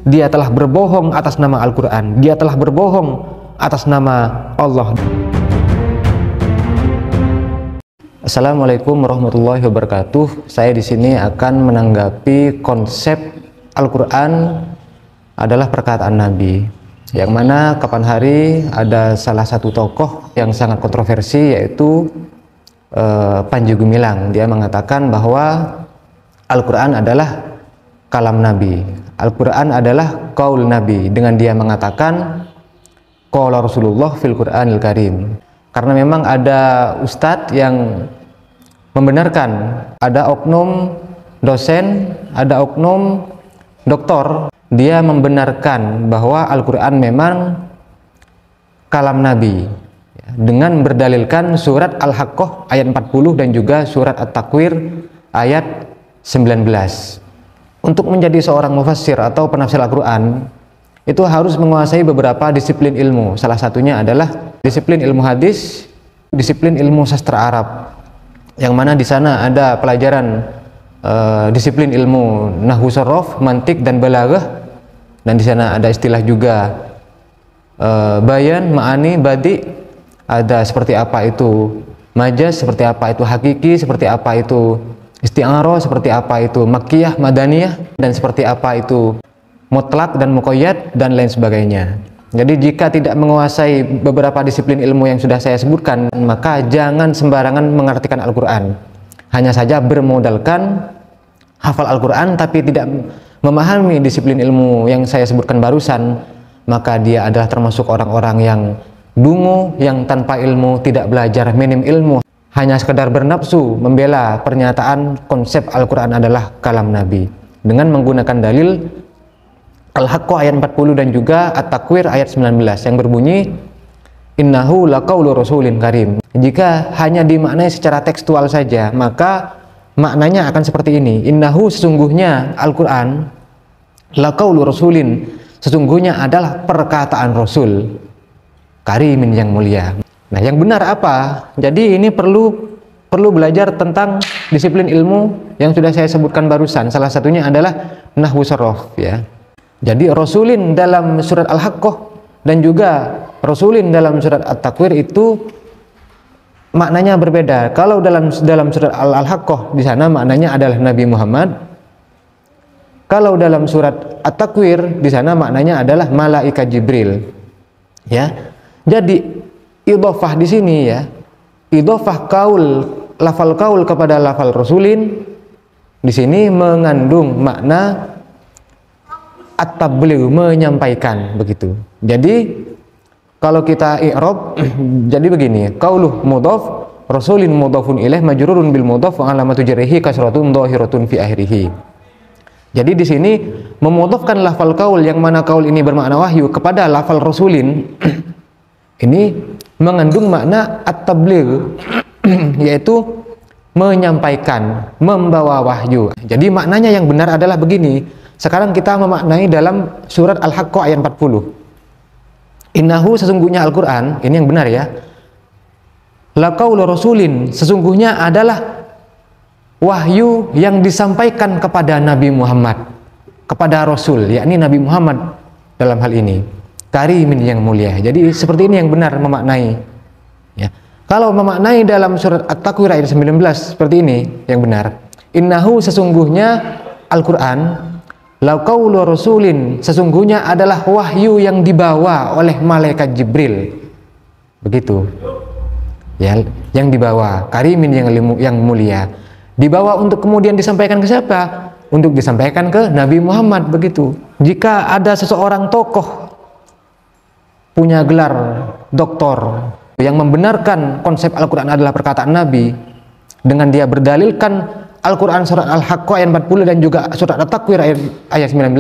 dia telah berbohong atas nama Al-Quran, dia telah berbohong atas nama Allah. Assalamualaikum warahmatullahi wabarakatuh. Saya di sini akan menanggapi konsep Al-Quran adalah perkataan Nabi, yang mana kapan hari ada salah satu tokoh yang sangat kontroversi, yaitu Panji Gumilang. Dia mengatakan bahwa Al-Quran adalah kalam Nabi, Al-Quran adalah qaul Nabi, dengan dia mengatakan qala Rasulullah fil Qur'anil Karim. Karena memang ada ustadz yang membenarkan, ada oknum dosen, ada oknum doktor, dia membenarkan bahwa Al-Quran memang kalam Nabi, dengan berdalilkan surat Al-Haqqah ayat 40 dan juga surat At-Takwir ayat 19. Untuk menjadi seorang mufassir atau penafsir Al-Quran, itu harus menguasai beberapa disiplin ilmu. Salah satunya adalah disiplin ilmu hadis, disiplin ilmu sastra Arab, yang mana di sana ada pelajaran disiplin ilmu nahwu sorof, mantik dan balaghah, dan di sana ada istilah juga bayan, ma'ani, badi, ada seperti apa itu majaz, seperti apa itu hakiki, seperti apa itu isti'arah, seperti apa itu makkiyah, madaniyah, dan seperti apa itu mutlak dan muqayyad, dan lain sebagainya. Jadi jika tidak menguasai beberapa disiplin ilmu yang sudah saya sebutkan, maka jangan sembarangan mengartikan Al-Quran. Hanya saja bermodalkan hafal Al-Quran tapi tidak memahami disiplin ilmu yang saya sebutkan barusan, maka dia adalah termasuk orang-orang yang dungu, yang tanpa ilmu, tidak belajar, minim ilmu, hanya sekedar bernafsu membela pernyataan konsep Al-Quran adalah kalam Nabi dengan menggunakan dalil Al-Haqqah ayat 40 dan juga At-Takwir ayat 19 yang berbunyi innahu laqaulu rasulin karim. Jika hanya dimaknai secara tekstual saja, maka maknanya akan seperti ini: innahu, sesungguhnya Al-Quran, laqaulu rasulin, sesungguhnya adalah perkataan Rasul karimin, yang mulia. Nah, yang benar apa? Jadi ini perlu belajar tentang disiplin ilmu yang sudah saya sebutkan barusan. Salah satunya adalah nahwu sorof, ya. Jadi Rasulin dalam surat Al-Haqqah dan juga Rasulin dalam surat At-Takwir itu maknanya berbeda. Kalau dalam surat Al-Haqqah di sana maknanya adalah Nabi Muhammad. Kalau dalam surat At-Takwir di sana maknanya adalah malaikat Jibril. Ya. Jadi idhofah di sini, ya. Idhofah lafal kaul kepada lafal Rasulin di sini mengandung makna at-tabligh, menyampaikan, begitu. Jadi kalau kita i'rab jadi begini, qauluh mudhaf, rasulin mudhafun ilaih majrurun bil mudhaf wa alamatu jarrihi kasratun dhahiratun fi akhirih. Jadi di sini memudhafkan lafal qaul yang mana qaul ini bermakna wahyu kepada lafal rasulin ini mengandung makna at-tabligh yaitu menyampaikan, membawa wahyu. Jadi maknanya yang benar adalah begini. Sekarang kita memaknai dalam surat Al-Haqqah ayat 40. Innahu, sesungguhnya Al-Quran, ini yang benar, ya. Laqaulu rasulin, sesungguhnya adalah wahyu yang disampaikan kepada Nabi Muhammad, kepada Rasul, yakni Nabi Muhammad dalam hal ini. Karimin, yang mulia. Jadi seperti ini yang benar memaknai. Ya. Kalau memaknai dalam surat At-Takwir ayat 19 seperti ini yang benar. Innahu, sesungguhnya Al-Quran, laqaulu rasulin, sesungguhnya adalah wahyu yang dibawa oleh malaikat Jibril, begitu, ya, yang dibawa karimin, yang mulia, dibawa untuk kemudian disampaikan ke siapa? Untuk disampaikan ke Nabi Muhammad, begitu. Jika ada seseorang tokoh punya gelar doktor yang membenarkan konsep Al-Quran adalah perkataan Nabi, dengan dia berdalilkan Al-Quran surat Al-Haqqah ayat 40 dan juga surat At-Takwir ayat 19,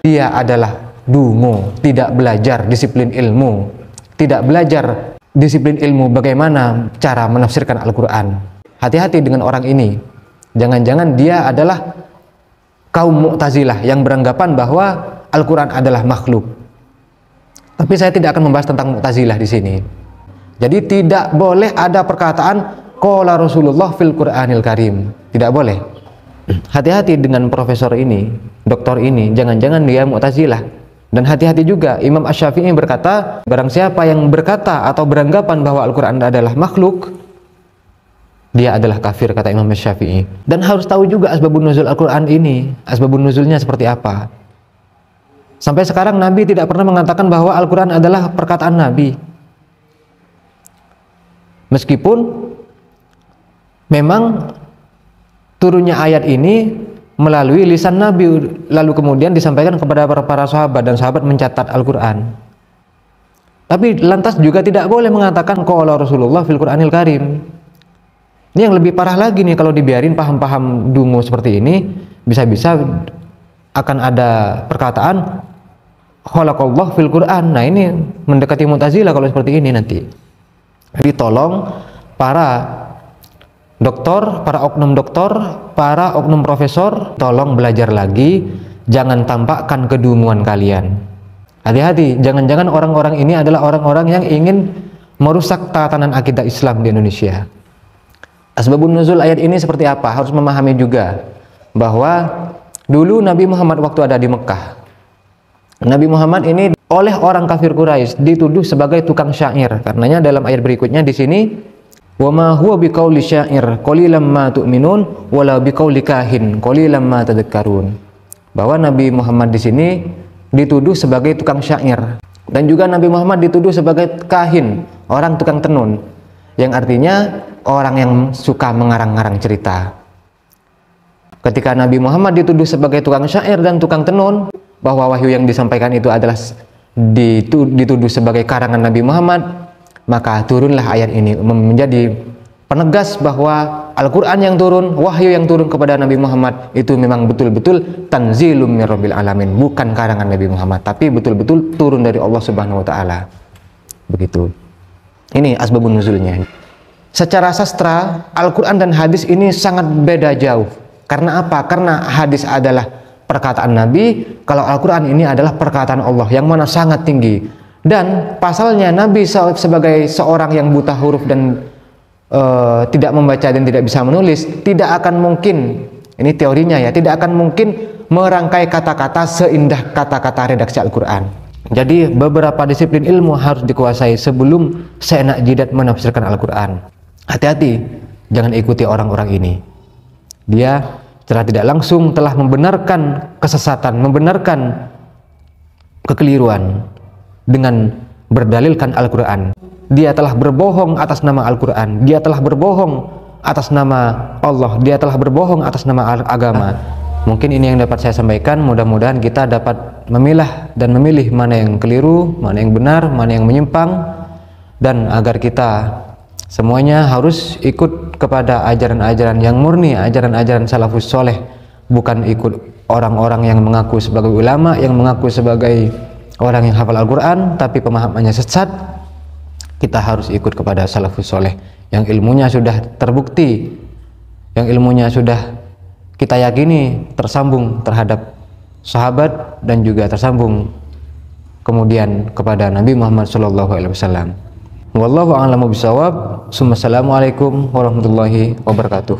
dia adalah dungu, tidak belajar disiplin ilmu, tidak belajar disiplin ilmu bagaimana cara menafsirkan Al-Quran. Hati-hati dengan orang ini. Jangan-jangan dia adalah kaum Mu'tazilah yang beranggapan bahwa Al-Quran adalah makhluk. Tapi saya tidak akan membahas tentang Mu'tazilah di sini. Jadi tidak boleh ada perkataan qala Rasulullah fil Qur'anil Karim. Tidak boleh. hati-hati dengan profesor ini, doktor ini, jangan-jangan dia Mu'tazilah. Dan hati-hati juga, Imam Asy-Syafi'i berkata, barang siapa yang berkata atau beranggapan bahwa Al-Quran adalah makhluk, dia adalah kafir, kata Imam Asy-Syafi'i. Dan harus tahu juga asbabun nuzul Al-Quran ini, asbabun nuzulnya seperti apa. Sampai sekarang Nabi tidak pernah mengatakan bahwa Al-Quran adalah perkataan Nabi. Meskipun memang turunnya ayat ini melalui lisan Nabi, lalu kemudian disampaikan kepada para sahabat, dan sahabat mencatat Al-Quran. Tapi lantas juga tidak boleh mengatakan qala Rasulullah fil Qur'anil Karim. Ini yang lebih parah lagi nih, kalau dibiarin paham-paham dungu seperti ini, bisa-bisa akan ada perkataan khalaqallah fil Qur'an. Nah, ini mendekati Mu'tazilah kalau seperti ini nanti. Jadi tolong para doktor, para oknum doktor, para oknum profesor, tolong belajar lagi, jangan tampakkan kedunguan kalian. Hati-hati, jangan-jangan orang-orang ini adalah orang-orang yang ingin merusak tatanan akidah Islam di Indonesia. Asbabun nuzul ayat ini seperti apa? Harus memahami juga bahwa dulu Nabi Muhammad waktu ada di Mekah, Nabi Muhammad ini oleh orang kafir Quraisy dituduh sebagai tukang syair. Karenanya dalam ayat berikutnya di sini, wa ma huwa biqauli syair qalilan ma tu'minun wala biqauli kahin qalilan ma tadhakkarun. Bahwa Nabi Muhammad di sini dituduh sebagai tukang syair, dan juga Nabi Muhammad dituduh sebagai kahin, orang tukang tenun, yang artinya orang yang suka mengarang-arang cerita. Ketika Nabi Muhammad dituduh sebagai tukang syair dan tukang tenun, bahwa wahyu yang disampaikan itu adalah dituduh sebagai karangan Nabi Muhammad, maka turunlah ayat ini menjadi penegas bahwa Al-Quran yang turun, wahyu yang turun kepada Nabi Muhammad itu memang betul-betul tanzilum mir rabbil alamin, bukan karangan Nabi Muhammad, tapi betul-betul turun dari Allah Subhanahu wa taala. Begitu. Ini asbabun nuzulnya. Secara sastra, Al-Quran dan hadis ini sangat beda jauh. Karena apa? Karena hadis adalah perkataan Nabi, kalau Al-Quran ini adalah perkataan Allah yang mana sangat tinggi. Dan pasalnya Nabi sebagai seorang yang buta huruf dan tidak membaca dan tidak bisa menulis, tidak akan mungkin, ini teorinya ya, tidak akan mungkin merangkai kata-kata seindah kata-kata redaksi Al-Quran. Jadi beberapa disiplin ilmu harus dikuasai sebelum seenak jidat menafsirkan Al-Quran. Hati-hati, jangan ikuti orang-orang ini. Dia secara tidak langsung telah membenarkan kesesatan, membenarkan kekeliruan dengan berdalilkan Al-Quran. Dia telah berbohong atas nama Al-Quran, dia telah berbohong atas nama Allah, dia telah berbohong atas nama agama. Mungkin ini yang dapat saya sampaikan. Mudah-mudahan kita dapat memilah dan memilih mana yang keliru, mana yang benar, mana yang menyimpang, dan agar kita semuanya harus ikut kepada ajaran-ajaran yang murni, ajaran-ajaran salafus soleh, bukan ikut orang-orang yang mengaku sebagai ulama, yang mengaku sebagai orang yang hafal Al-Quran tapi pemahamannya sesat. Kita harus ikut kepada salafus soleh yang ilmunya sudah terbukti, yang ilmunya sudah kita yakini tersambung terhadap sahabat dan juga tersambung kemudian kepada Nabi Muhammad SAW. Wallahu a'lamu bishawab. Assalamualaikum warahmatullahi wabarakatuh.